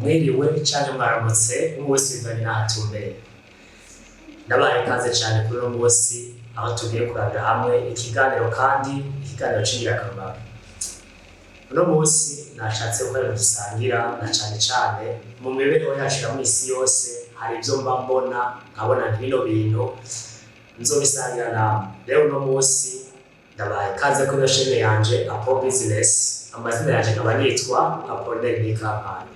mwiriwe canke mwaramutse umwe wese bivanye n'aho atumbereye. Ndabaye ikaze cane kuri uno munsi aho tugiye kurabira hamwe ikiganiro c'ingirakamaro. Uno munsi nashatse ko dusangira na cane mu mibereho yacu ya mw'isi yose hari ivyo mba mbona nkabona bino bintu nzobisangira namwe. Rero uno munsi ndabaye ikaze kuri iyo chaîne yanje Apo Business. Amazina yanje nkaba nitwa Apollinaire Nikampani.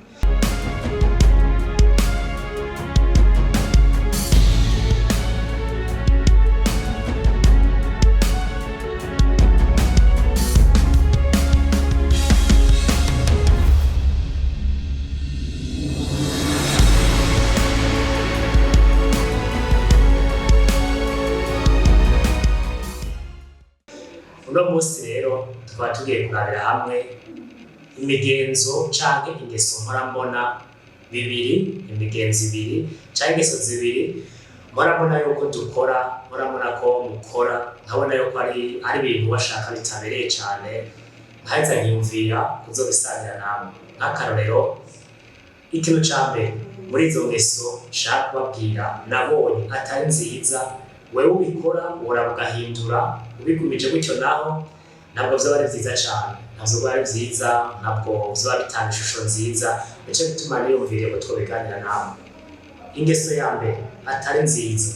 Uno munsi rero tukaba tugiye kurabira hamwe imigenzo canke ingeso mbona bibiri, imigenzo ibiri canke ingeso zibiri mbona yuko dukora, mbona ko mukora, nkabona yuko ari ibintu bashaka bitabereye cane, nkaheza nkiyumvira kuzobisangira namwe. Nk'akarorero, ikintu ca mbere muri izo ngeso nshaka kubabwira nabonye atari nziza, wewe ubikora uhora ugahindura ubigumije gutyo naho ntabwo vyoba ari vyiza cane, ntabwo ari vyiza, ntabwo vyoba bitanga ishusho nziza. Nico gituma niyumviriye ko twobiganira namwe. Ingeso ya mbere atari nziza,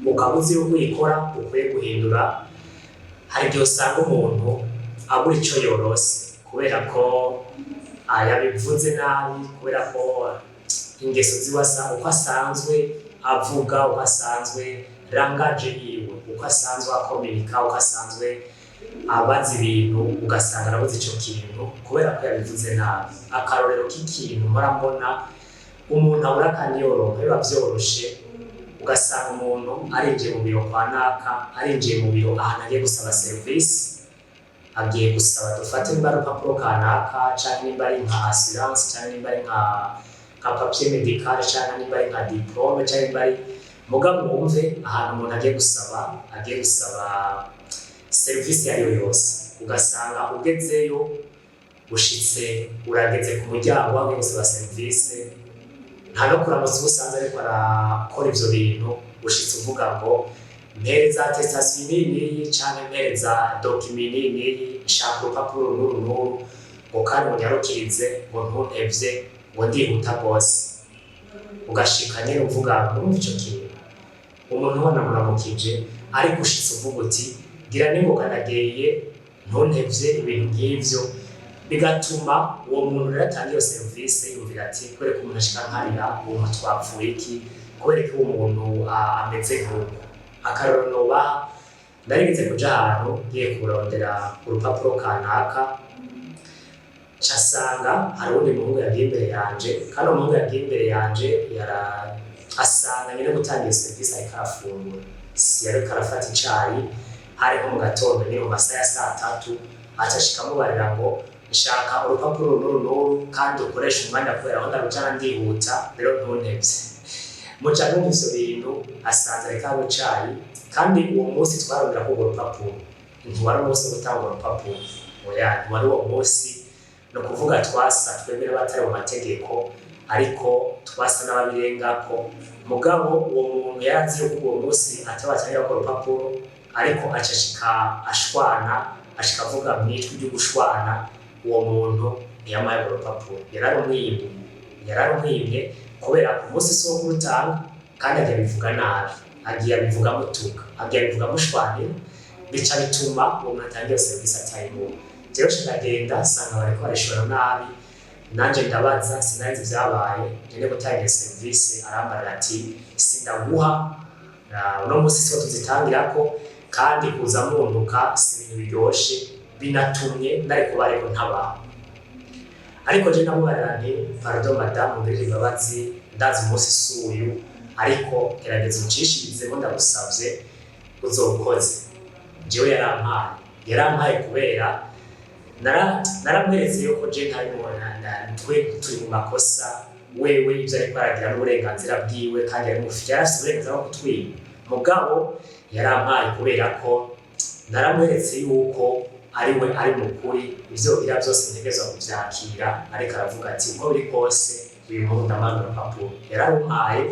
ukaba uzi yuko uyikora ukwiye guhindura, hari igihe usanga umuntu abura ico yorose kubera ko yabivuze nabi, kubera ko ingeso ziwe uko asanzwe avuga, uko asanzwe rangaje yiwe, uko asanzwe akominika, uko asanzwe abaza ibintu, ugasanga arabuze ico kintu kubera ko yabivuze nabi. Akarorero k'ikintu mbona umuntu abura kandi yoronka biba vyoroshe, ugasanga umuntu arinjiye mu biro kwa naka, arinjiye mu biro ahantu agiye gusaba service, agiye gusaba dufate nimba ari urupapuro kanaka canke nimba ari nka assurance canke nimba ari nka papier medical canke nimba ari nka diplome canke nimba ari mugabo wumve ahantu umuntu agiye gusaba service yayo yose, ugasanga ugezeyo ushitse urageze ku muryango wawe gusaba service, nta no kuramutsa usanze ariko arakora ivyo bintu, ushitse uvuga ngo mpereza attestation nini canke mpereza document nini, nshaka urupapuro n'uru ngo kandi munyarukirize ngo ntuntevye ngo ndihuta rwose. Ugashika nyene uvuga ngo ico kintu umuntu ubona muramukije, ariko ushitse uvuga uti gira ningoga nageye ntuntevye, ibintu nk'ivyo bigatuma uwo muntu rero atanga iyo service yumvira ati kubera ko umuntu ashika nkarira uwo twapfuye iki, kubera ko umuntu ameze nk'uko. Akarorero nobaha, narigeze kuja ahantu ngiye kurondera urupapuro kanaka, casanga hari uwundi muhungu yagiye imbere yanje, kandi uwo muhungu yagiye imbere yanje asanga nyene gutanga iyo service ariko arafungura, yariko arafata icayi, hari nko mu gatondo nyene mu masaha ya 3:00, aca ashika amubarira ngo nshaka urupapuro n'uru kandi ukoresha umwanya kubera aho ndarucana ndihuta, rero ntuntevye. Muca numva ivyo bintu asanze ariko anywa icayi, kandi uwo munsi twarondera ko urwo rupapuro ntiwari umunsi wo gutanga urupapuro, oya ntiwari uwo munsi. No kuvuga twasa twebwe batari mu mategeko, ariko twasa n'ababirengako. Mugabo uwo muntu yarazi yuko uwo munsi atabatangira ko urupapuro, ariko acashika ashwana, ashika avuga mw'ijwi ryo gushwana, uwo muntu ntiyamaye urupapuro, yararumwimye kubera ku munsi si wo kurutanga, kandi agiye abivuga nabi, agiye abivuga mutuka, agiye abivuga mushwanira, bica bituma uwo muntu atangira service atayimuha. Rero ndagenda nsanga bariko barishora nabi, nanje ndabaza sinari vyabaye, nyene gutangira service arambarira ati sindaguha, uno munsi siwo tuzitangirako, kandi kuza muntuka si ibintu biryoshe, binatumye nariko bariko ntabaho. Ariko je namubarira nti pardon madame, mbere imbabazi, ndazi umunsi suyu, ariko gerageza uncishirizeho ndagusavye uzokoze. Jewe yarampaye kubera naramweretse yuko je ntarimo turi mu makosa, wewe ivyo ariko aragira n'uburenganzira bwiwe kandi yarafise uburenganzira bwo kutwiba. Mugabo yarampaye kubera ko naramweretse yuko ari we ari mukuri, ivyo bira byose ntegerezwa kuvyakira, ariko aravuga ati uko biri kose uyu muhungu ndamuhaye urupapuro yararumpaye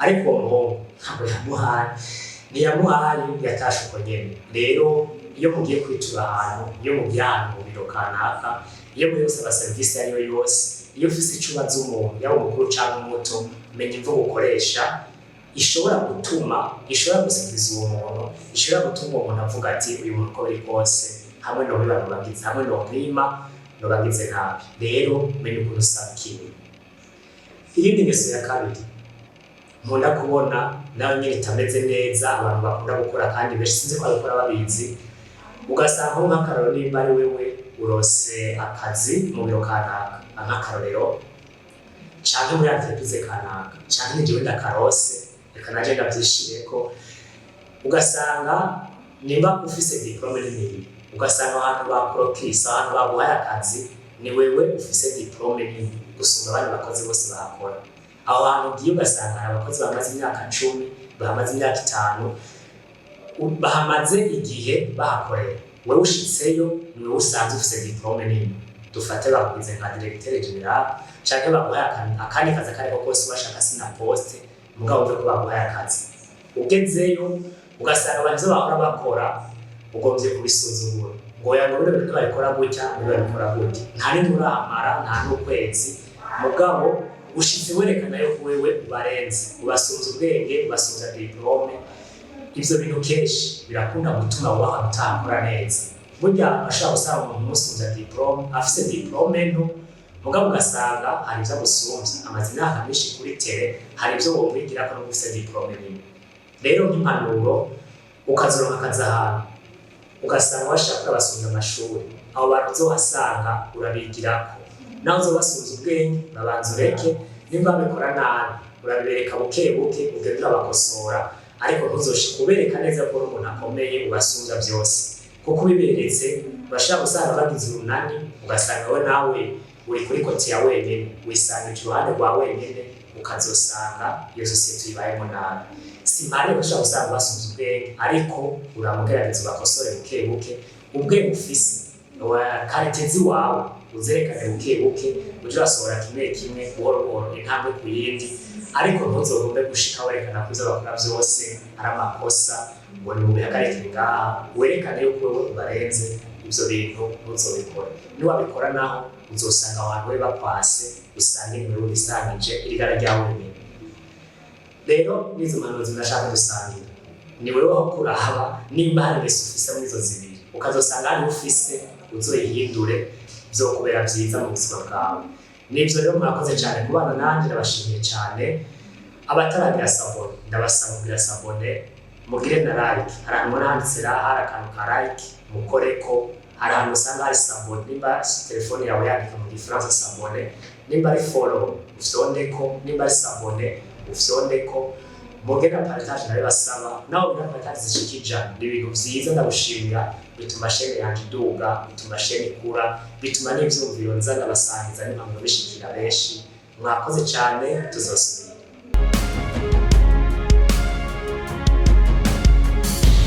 ariko uwo muhungu ntabwo yamuhaye ntiyamuhaye yatashe uko nyene rero iyo mugiye kwitura ahantu iyo mugiye ahantu mu biro kanaka iyo muri gusaba serivisi ariyo yose iyo ufise ico ubaza umuntu yaba umukuru canke umuto menya imvugo ukoresha ishobora gusikiza uwo muntu ishobora gutuma uwo muntu avuga ati uyu muntu uko biri kose hamwe nobibagize hamwe nomwima nobagize nabi rero menya ukuntu usaba ikintu. Iyindi ngeso ya kabiri nkunda kubona nawe nyine itameze neza abantu bakunda gukora kandi benshi sinzi ko babikora babizi ugasanga nk'akarorero nimba ari wewe urose akazi mu biro kanaka nk'akarorero canke muri entreprise kanaka canke nijewe ndakarose reka naje ndavyishimiye ko ugasanga nimba ufise diplome nini ugasanga ahantu bakurokisa ahantu baguhaye akazi ni wewe ufise diplome nini gusumba abandi bakozi bose bahakora aho hantu ugiye ugasanga hari abakozi bamaze imyaka 10 bahamaze imyaka 5 bahamaze igihe bahakorera wewe ushitseyo ni wewe usanzwe ufise diplome nini dufate bakugize nka directeur general canke baguhaye akandi kazi akariko kose bashaka sina poste mugabo uvuga ko baguhaye akazi ugezeyo ugasanga abantu bahora bakora ugomvye kubisuzugura ngo yangurure ibintu barikora gutya barikora gutya nta nindi urahamara nta n'ukwezi mugabo ushitse werekana yo wewe ubarenze ubasumza ubwenge ubasumza diplome ivyo bintu kenshi birakunda gutuma ubaho utakora neza burya ashaka gusanga umuntu umusumza diplome afise diplome nto mugabo ugasanga hari ivyo agusumvya amaze imyaka myinshi kuri tere hari ivyo womwigirako no gufise diplome nini rero nk'impanuro ukazoronka akazi ahantu ugasanga washaka kurabasumza amashuri abo bantu uzohasanga urabigirako nawe uzobasumza ubwenge urabanza ureke nimba babikora nabi urabibereka buke buke ugenda urabakosora ariko ntuzoshika ubereka neza ko uri umuntu akomeye ubasumza byose kuko ubiberetse urashaka gusanga bagize urunani ugasanga we nawe uri kuri koti ya wenyene wisanga iruhande rwa wenyene ukazosanga iyo sosiyete ibayemo nabi simpare ushaka gusanga basumza ubwenge ariko uramugerageza ubakosore buke buke ubwenge ufise karekezi wawe uzerekane buke buke uje urasohora kimwe buhoro buhoro intambwe ku yindi ariko ntuzogombe gushika werekana ko ivyo bakora vyose ari amakosa ngo nimubihagarike ngaha werekane yuko wewe ubarenze ivyo bintu ntuzobikora niwabikora naho uzosanga abantu we bakwase usange ni wewe bisangije irigara ryawe nyene rero nizo mpanuro zinashaka gusangira ni wewe aho kurahaba nimba hari ingeso ufise muri izo zibiri ukazosanga hari ufise uzoyihindure bizokubera vyiza mu buzima bwawe nivyo rero murakoze cyane kubana nanje ndabashimiye cyane abataragira sabone ndabasaba kugira sabone mugire na like hari ahantu handitse hari akantu ka like mukoreko hari ahantu usanga hari sabone nimba telefone yawe yandika mu gifaransa sabone nimba ari follow ufyondeko nimba ari sabone ufyondeko mugena partage nayo basaba naho bina partage zishikija ni ibintu vyiza ndabushimira bituma shene yanje iduga bituma shene ikura bituma n'ivyumviro nza ndabasangiza n'impamvu bishikira benshi mwakoze cyane tuzosubira